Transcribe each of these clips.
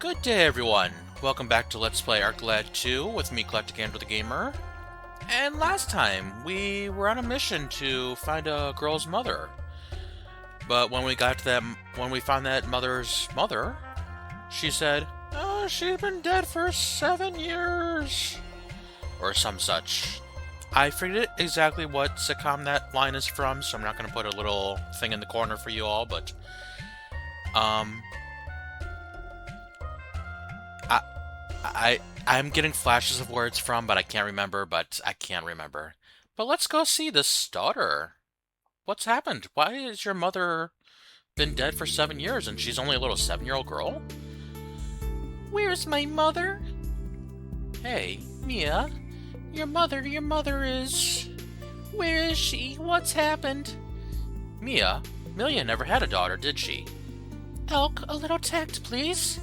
Good day, everyone. Welcome back to Let's Play ArcLad 2 with me, EclecticAndrew the Gamer. And last time, we were on a mission to find a girl's mother. But when we found that mother's mother, she said, "Oh, she's been dead for 7 years." Or some such. I forget exactly what sitcom that line is from, so I'm not going to put a little thing in the corner for you all, but... I'm getting flashes of where it's from, but I can't remember, But let's go see this daughter. What's happened? Why has your mother been dead for 7 years and she's only a little 7-year-old girl? Where's my mother? Hey, Mia. Your mother is... Where is she? What's happened? Mia never had a daughter, did she? Elk, a little tact, please.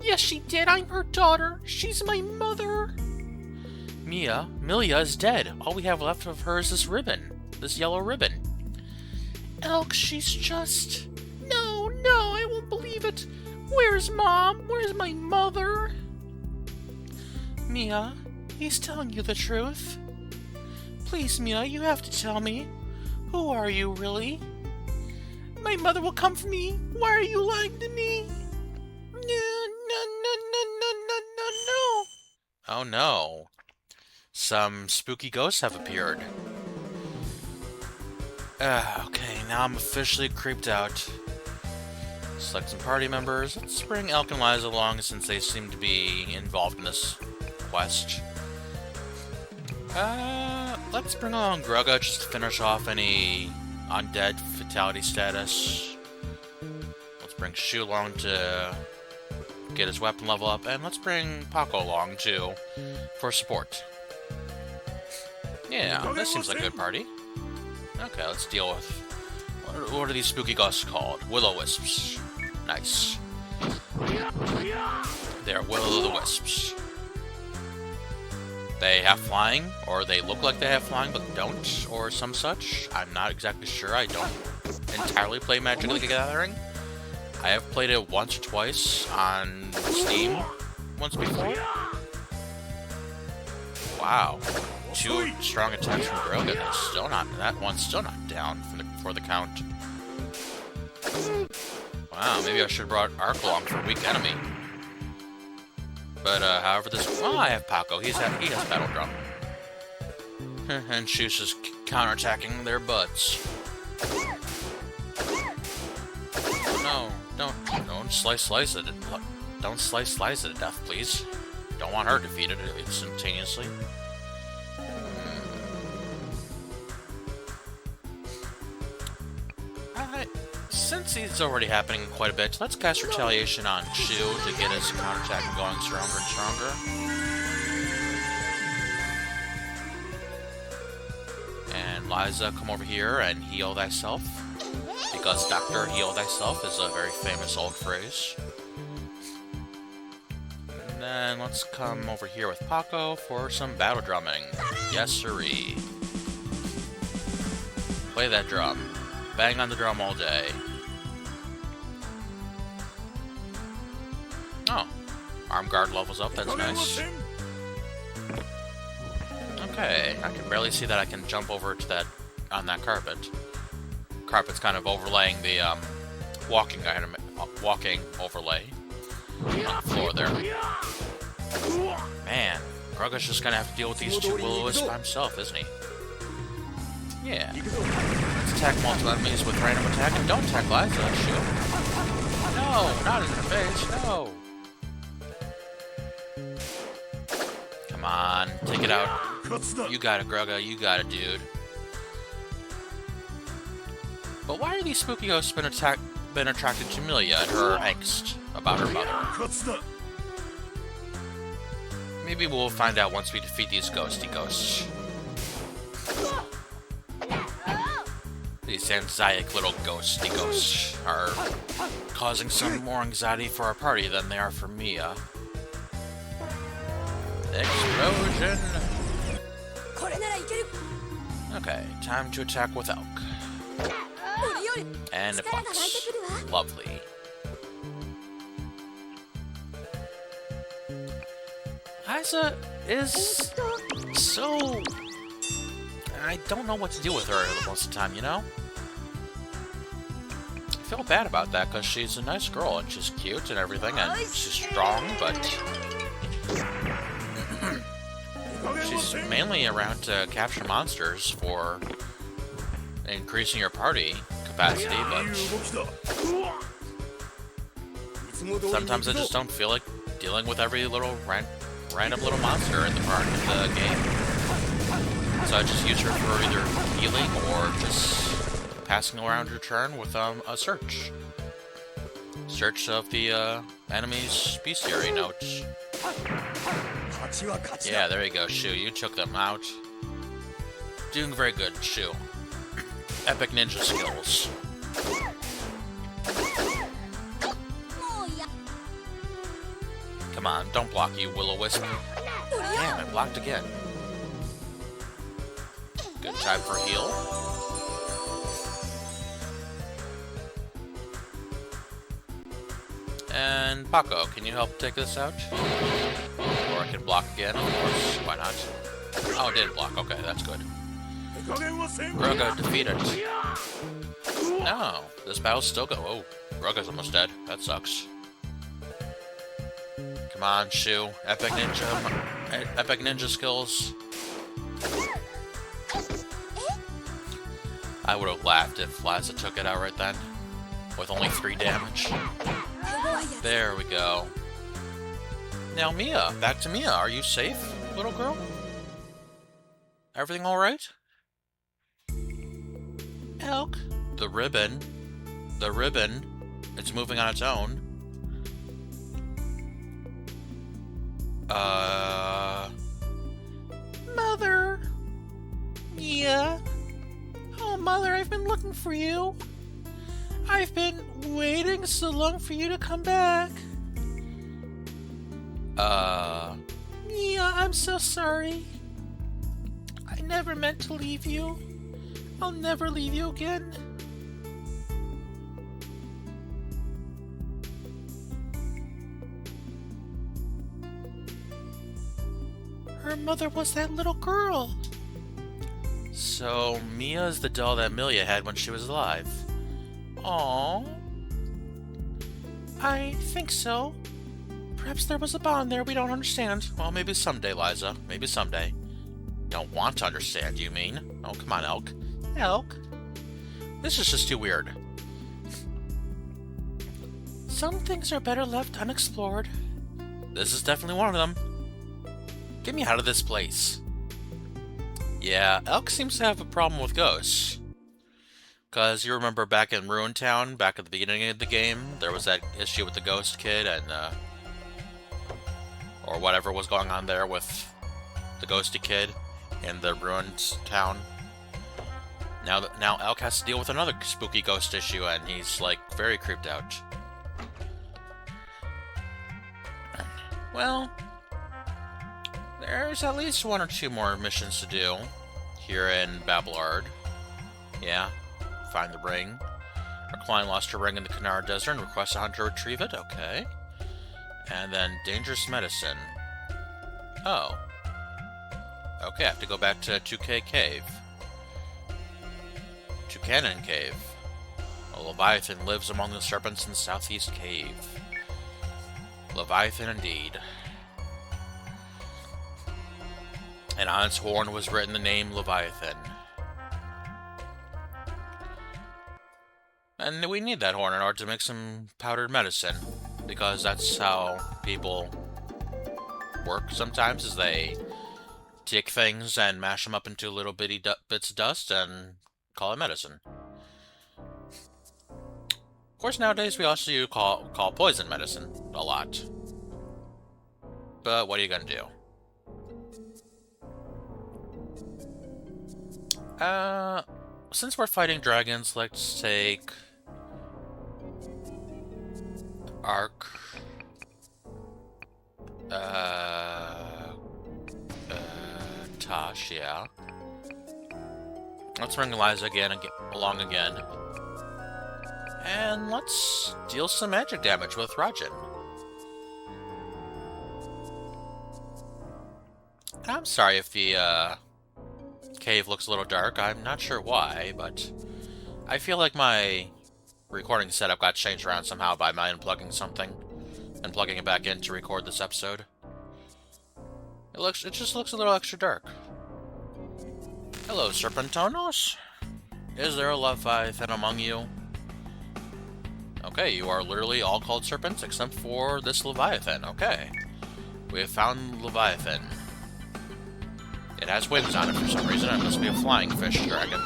Yes, she did. I'm her daughter. She's my mother. Milia is dead. All we have left of her is this ribbon. This yellow ribbon. Elk, she's just... No, I won't believe it. Where's Mom? Where's my mother? Mia, he's telling you the truth. Please, Mia, you have to tell me. Who are you, really? My mother will come for me. Why are you lying to me? No. Oh no. Some spooky ghosts have appeared. Okay, now I'm officially creeped out. Select some party members. Let's bring Elk and Liza along since they seem to be involved in this quest. Let's bring along Grugga just to finish off any undead fatality status. Let's bring Shu along to get his weapon level up, and let's bring Paco along too for support. Yeah, this seems like a good party. Okay, let's deal with... What are these spooky ghosts called? Will-o-wisps. Nice. They're will-o-the-wisps. They have flying, or they look like they have flying but don't, or some such. I'm not exactly sure. I don't entirely play Magic the Gathering. I have played it once or twice on Steam once before. Wow. 2 strong attacks from Grugga. That one's still not down for the count. Wow, maybe I should have brought Ark along for a weak enemy. But, however, I have Paco. He has Battle Drum. And Shu's just counterattacking their butts. No, don't slice it. Don't slice it to death, please. Don't want her defeated instantaneously. Since it's already happening quite a bit, let's cast Retaliation on Shu to get his counterattack going stronger and stronger. And Liza, come over here and heal thyself. Because Doctor, heal thyself is a very famous old phrase. And then let's come over here with Paco for some battle drumming. Yes, siree. Play that drum. Bang on the drum all day. Oh. Arm guard levels up, that's nice. Okay, I can barely see that I can jump over to on that carpet. Carpet's kind of overlaying the walking overlay on the floor there. Man, Grugga's just gonna have to deal with these 2 will-o-wisps by himself, isn't he? Yeah. Let's attack multiple enemies with random attack, and don't attack Liza, Shu. No, not in her face, no. Come on, take it out. You got it, Grugga, you got it, dude. But why are these spooky ghosts been attracted to Milia and her angst about her mother? Maybe we'll find out once we defeat these ghosty ghosts. These anxiety little ghosty ghosts are causing some more anxiety for our party than they are for Mia. Explosion! Okay, time to attack with Elk. And it bucks. Lovely. Liza is so... I don't know what to do with her most of the time, you know? I feel bad about that, because she's a nice girl, and she's cute and everything, and she's strong, but... she's mainly around to capture monsters for increasing your party capacity, but... sometimes I just don't feel like dealing with every little random little monster in the game. So I just use her for either healing or just passing around your turn with a search. Search of the enemy's bestiary notes. Yeah, there you go, Shu. You took them out. Doing very good, Shu. Epic ninja skills. Come on, don't block, you will-o-wisp. Damn, I blocked again. Good time for heal. And Paco, can you help take this out? Or I can block again, of course. Why not? Oh, it did block. Okay, that's good. Grugga defeated. No, this battle's still go. Oh, Grugga's almost dead. That sucks. Come on, Shu. Epic ninja skills. I would have laughed if Liza took it out right then. With only 3 damage. There we go. Now Mia. Back to Mia. Are you safe, little girl? Everything alright? Elk? The ribbon. The ribbon. It's moving on its own. Mother? Mia? Oh, Mother, I've been looking for you. I've been waiting so long for you to come back. Mia, I'm so sorry. I never meant to leave you. I'll never leave you again. Her mother was that little girl. So, Mia's the doll that Milia had when she was alive. Aww. I think so. Perhaps there was a bond there we don't understand. Well, maybe someday, Liza. Maybe someday. Don't want to understand, you mean? Oh, come on, Elk. Elk? This is just too weird. Some things are better left unexplored. This is definitely one of them. Get me out of this place. Yeah, Elk seems to have a problem with ghosts. Because you remember back in Ruin Town, back at the beginning of the game, there was that issue with the ghost kid and, or whatever was going on there with the ghosty kid in the ruined town. Now Elk has to deal with another spooky ghost issue, and he's, like, very creeped out. Well, there's at least 1 or 2 more missions to do here in Balbalard. Yeah, find the ring. Our client lost her ring in the Kanara Desert and requests a hunter to retrieve it. Okay. And then dangerous medicine. Oh. Okay, I have to go back to 2K Cave. Toucanon Cave. A Leviathan lives among the serpents in the southeast cave. Leviathan indeed. And on its horn was written the name Leviathan. And we need that horn in order to make some powdered medicine, because that's how people work sometimes, is they take things and mash them up into little bitty bits of dust and call it medicine. Of course, nowadays we also call poison medicine a lot. But what are you gonna do? Since we're fighting dragons, let's take Arc. Tosh, yeah. Let's bring Eliza along again. And let's deal some magic damage with Rajan. I'm sorry if the cave looks a little dark. I'm not sure why, but I feel like my recording setup got changed around somehow by my unplugging something and plugging it back in to record this episode. It just looks a little extra dark. Hello, Serpentonos. Is there a Leviathan among you? Okay, you are literally all called serpents except for this Leviathan. Okay. We have found Leviathan. It has wings on it for some reason. It must be a flying fish dragon.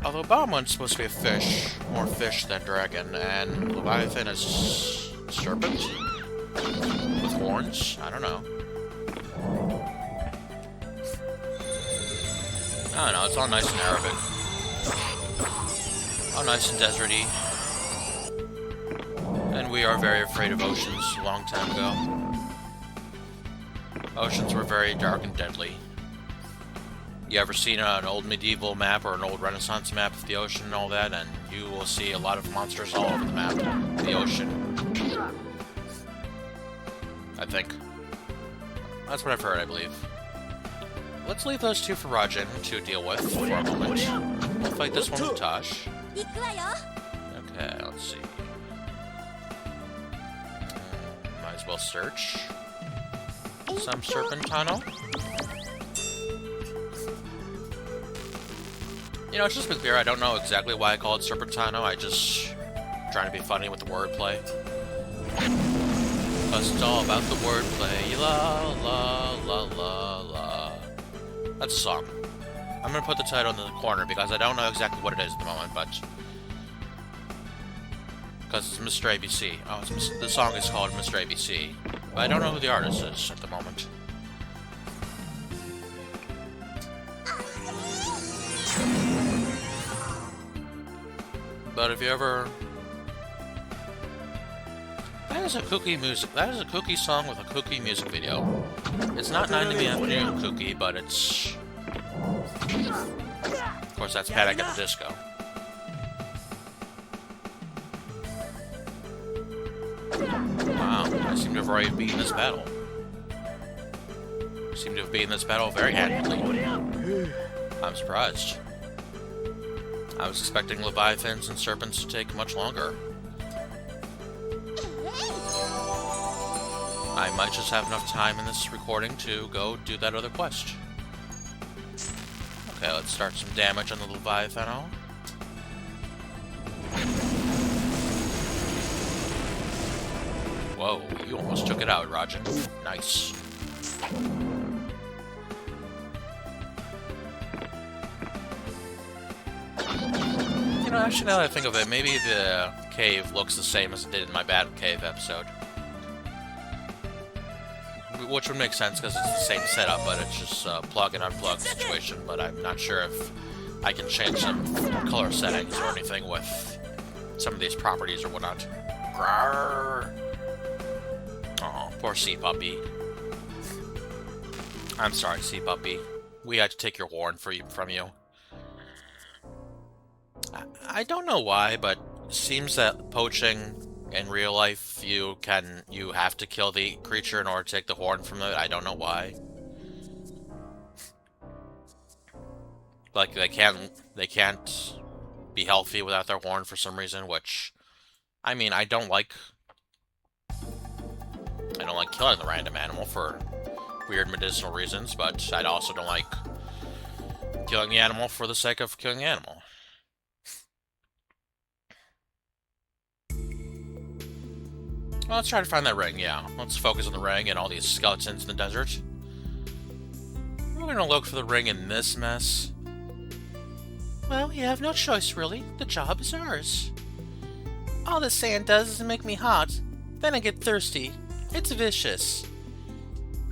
Although Balma's supposed to be a fish, more fish than dragon, and Leviathan is serpent? With horns? I don't know. I don't know, it's all nice and Arabic. All nice and deserty. And we are very afraid of oceans a long time ago. Oceans were very dark and deadly. You ever seen an old medieval map or an old Renaissance map of the ocean and all that, and you will see a lot of monsters all over the map of the ocean. I think. That's what I've heard, I believe. Let's leave those two for Rajan to deal with for a moment. We'll fight this one with Tosh. Okay, let's see. Might as well search some Serpentano. You know, just to be clear, I don't know exactly why I call it Serpentano. I just trying to be funny with the wordplay. Because it's all about the wordplay. La la la la la. That's a song. I'm gonna put the title in the corner because I don't know exactly what it is at the moment, but because it's Mr. ABC. Oh, the song is called Mr. ABC, but I don't know who the artist is at the moment. But if you ever... That is a kooky music. That is a kooky song with a kooky music video. It's not 9 in the afternoon kooky, but it's... Of course, that's Panic at the Disco. Wow, I seem to have already beaten this battle. I seem to have beaten this battle very handily. I'm surprised. I was expecting Leviathans and Serpents to take much longer. I might just have enough time in this recording to go do that other quest. Okay, let's start some damage on the Leviathan. Whoa, you almost took it out, Rajan. Nice. You know, actually, now that I think of it, maybe the cave looks the same as it did in my Bad Cave episode. Which would make sense because it's the same setup, but it's just a plug and unplug situation. But I'm not sure if I can change some color settings or anything with some of these properties or whatnot. Grrr. Oh, poor Sea Puppy. I'm sorry, Sea Puppy. We had to take your horn from you. I don't know why, but it seems that poaching in real life, you have to kill the creature in order to take the horn from it. I don't know why. Like they can't be healthy without their horn for some reason, which I mean, I don't like killing the random animal for weird medicinal reasons, but I also don't like killing the animal for the sake of killing the animal. Well, let's try to find that ring, yeah. Let's focus on the ring and all these skeletons in the desert. We're gonna look for the ring in this mess. Well, we have no choice, really. The job is ours. All the sand does is make me hot. Then I get thirsty. It's vicious.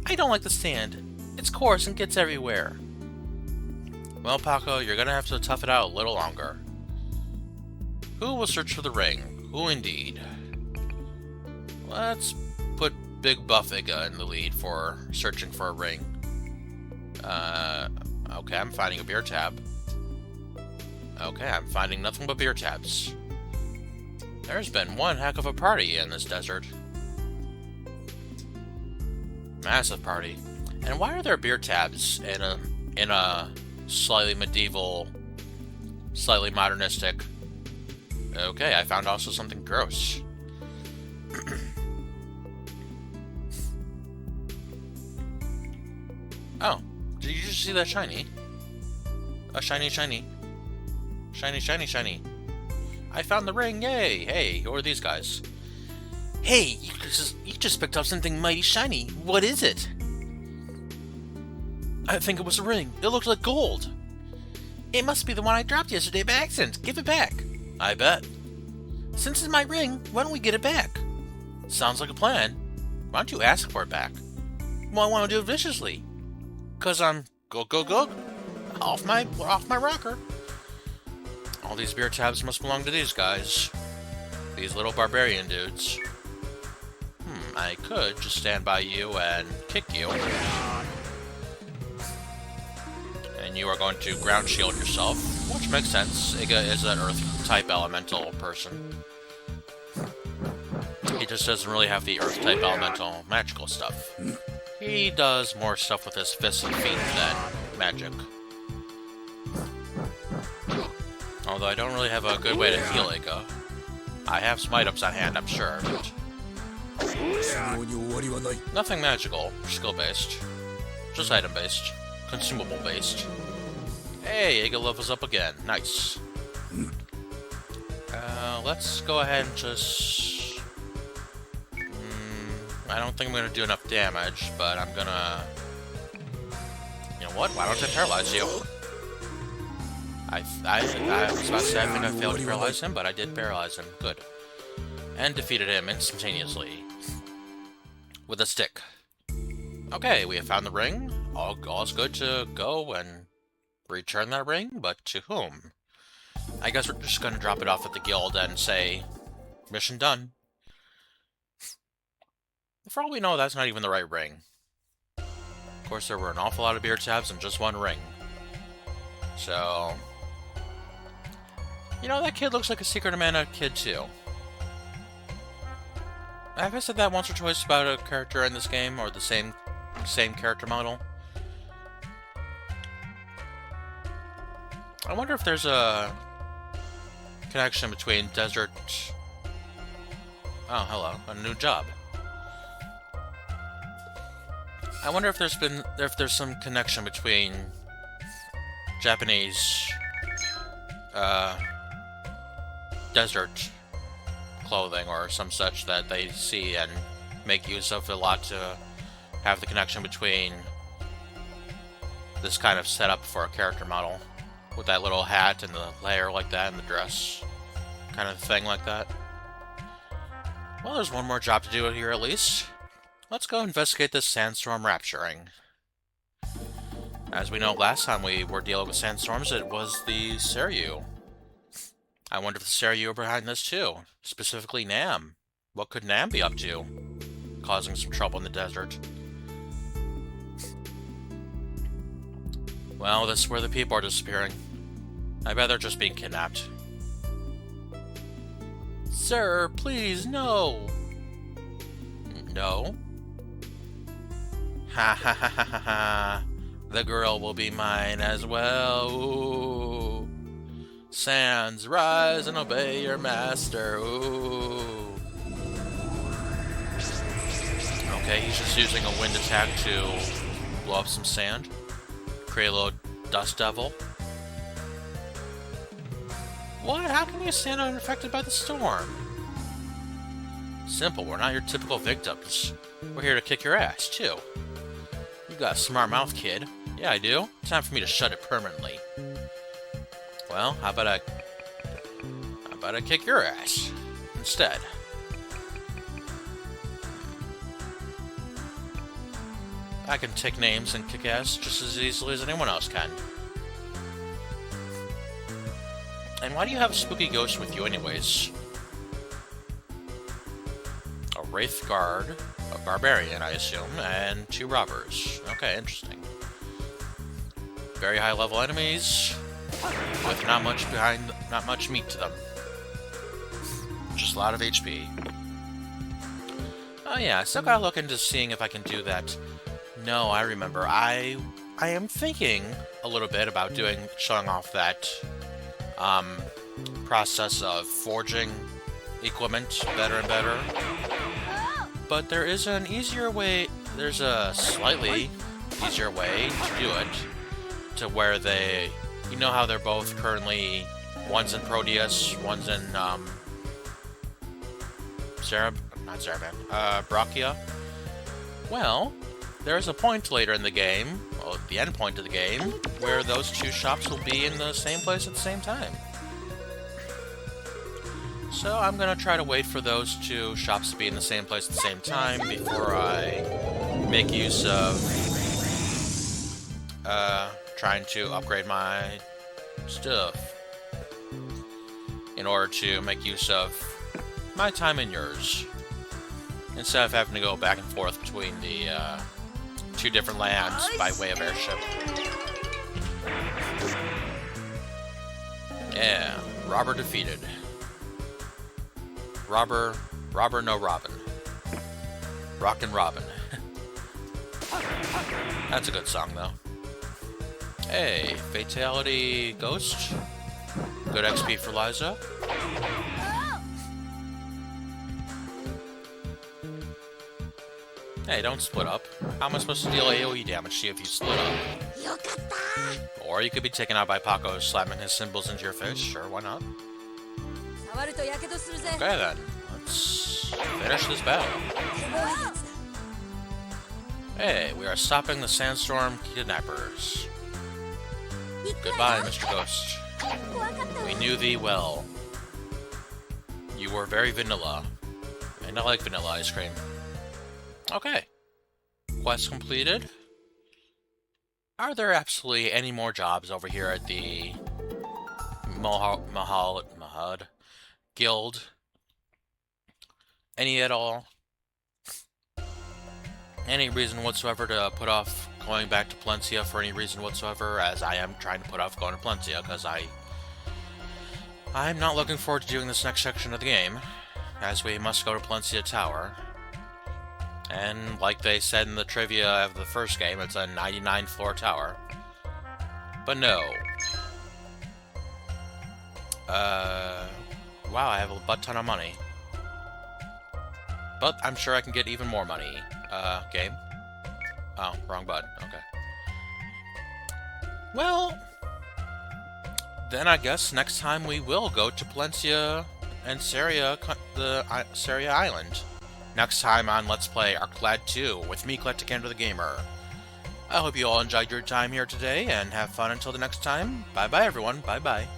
I don't like the sand. It's coarse and gets everywhere. Well, Paco, you're gonna have to tough it out a little longer. Who will search for the ring? Who indeed? Let's put Big Buffiga in the lead for searching for a ring. Okay, I'm finding a beer tab. Okay, I'm finding nothing but beer tabs. There's been one heck of a party in this desert. Massive party. And why are there beer tabs in a slightly medieval, slightly modernistic? Okay, I found also something gross. Oh, did you just see that shiny? A shiny, shiny. Shiny, shiny, shiny. I found the ring, yay! Hey, who are these guys? Hey, you just picked up something mighty shiny. What is it? I think it was a ring. It looked like gold. It must be the one I dropped yesterday by accident. Give it back. I bet. Since it's my ring, why don't we get it back? Sounds like a plan. Why don't you ask for it back? Well, I want to do it viciously. 'Cause I'm go off my rocker. All these beer tabs must belong to these guys. These little barbarian dudes. I could just stand by you and kick you. And you are going to ground shield yourself, which makes sense. Iga is an Earth-type elemental person. He just doesn't really have the Earth-type elemental magical stuff. He does more stuff with his fists and feet than magic. Although I don't really have a good way to heal Iga. I have some items on hand, I'm sure, but... nothing magical, skill-based. Just item-based. Consumable-based. Hey, Iga levels up again. Nice. Let's go ahead and just... I don't think I'm going to do enough damage, but I'm going to... You know what? Why don't I paralyze you? I was about to say I think I failed to paralyze him, but I did paralyze him. Good. And defeated him instantaneously. With a stick. Okay, we have found the ring. All's good to go and return that ring, but to whom? I guess we're just going to drop it off at the guild and say, mission done. For all we know, that's not even the right ring. Of course, there were an awful lot of beer tabs and just one ring. So... You know, that kid looks like a Secret of Mana kid, too. Have I said that once or twice about a character in this game, or the same character model? I wonder if there's a connection between Desert... Oh, hello. A new job. I wonder if there's some connection between Japanese desert clothing or some such that they see and make use of a lot to have the connection between this kind of setup for a character model with that little hat and the layer like that and the dress kind of thing like that. Well, there's one more job to do here at least. Let's go investigate this sandstorm rapturing. As we know, last time we were dealing with sandstorms, it was the Seiryu. I wonder if the Seiryu are behind this too. Specifically Nam. What could Nam be up to? Causing some trouble in the desert. Well, this is where the people are disappearing. I bet they're just being kidnapped. Sir, please, no! No? Ha ha ha ha ha ha! The girl will be mine as well. Ooh. Sands, rise and obey your master. Ooh. Okay, he's just using a wind attack to blow up some sand. Create a little dust devil. What? How can you stand unaffected by the storm? Simple, we're not your typical victims. We're here to kick your ass, too. You got a smart mouth, kid. Yeah, I do. Time for me to shut it permanently. Well, how about I kick your ass instead? I can take names and kick ass just as easily as anyone else can. And why do you have a spooky ghost with you anyways? A Wraith Guard, a Barbarian, I assume, and 2 robbers. Okay, interesting. Very high level enemies, with not much meat to them. Just a lot of HP. Oh yeah, I still gotta look into seeing if I can do that. No, I remember. I am thinking a little bit about showing off that process of forging equipment better and better. But there is an easier way. There's a slightly easier way to do it, to where you know how they're both currently, one's in Proteus, one's in Brachia. Well, there's a point later in the game, well, the end point of the game, where those two shops will be in the same place at the same time. So I'm gonna try to wait for those two shops to be in the same place at the same time before I make use of trying to upgrade my stuff in order to make use of my time and yours, instead of having to go back and forth between the two different lands by way of airship. Yeah, robber defeated. Robber no Robin. Rockin' Robin. That's a good song, though. Hey, Fatality Ghost. Good XP for Liza. Hey, don't split up. How am I supposed to deal AoE damage to you if you split up? Or you could be taken out by Paco slamming his symbols into your face. Sure, why not? Okay then, let's finish this battle. Hey, we are stopping the Sandstorm kidnappers. Goodbye, Mr. Ghost. We knew thee well. You were very vanilla, and I like vanilla ice cream. Okay. Quest completed. Are there absolutely any more jobs over here at the Mahad Guild? Any at all? Any reason whatsoever to put off going back to Plencia for any reason whatsoever, as I am trying to put off going to Plencia, because I'm not looking forward to doing this next section of the game, as we must go to Plencia Tower. And like they said in the trivia of the first game, it's a 99-floor tower. But no. Wow, I have a butt ton of money. But I'm sure I can get even more money. Game? Oh, wrong button. Okay. Well, then I guess next time we will go to Plencia and Saria, the Saria Island. Next time on Let's Play Arclad 2 with me, EclecticAndrew the Gamer. I hope you all enjoyed your time here today, and have fun until the next time. Bye-bye, everyone. Bye-bye.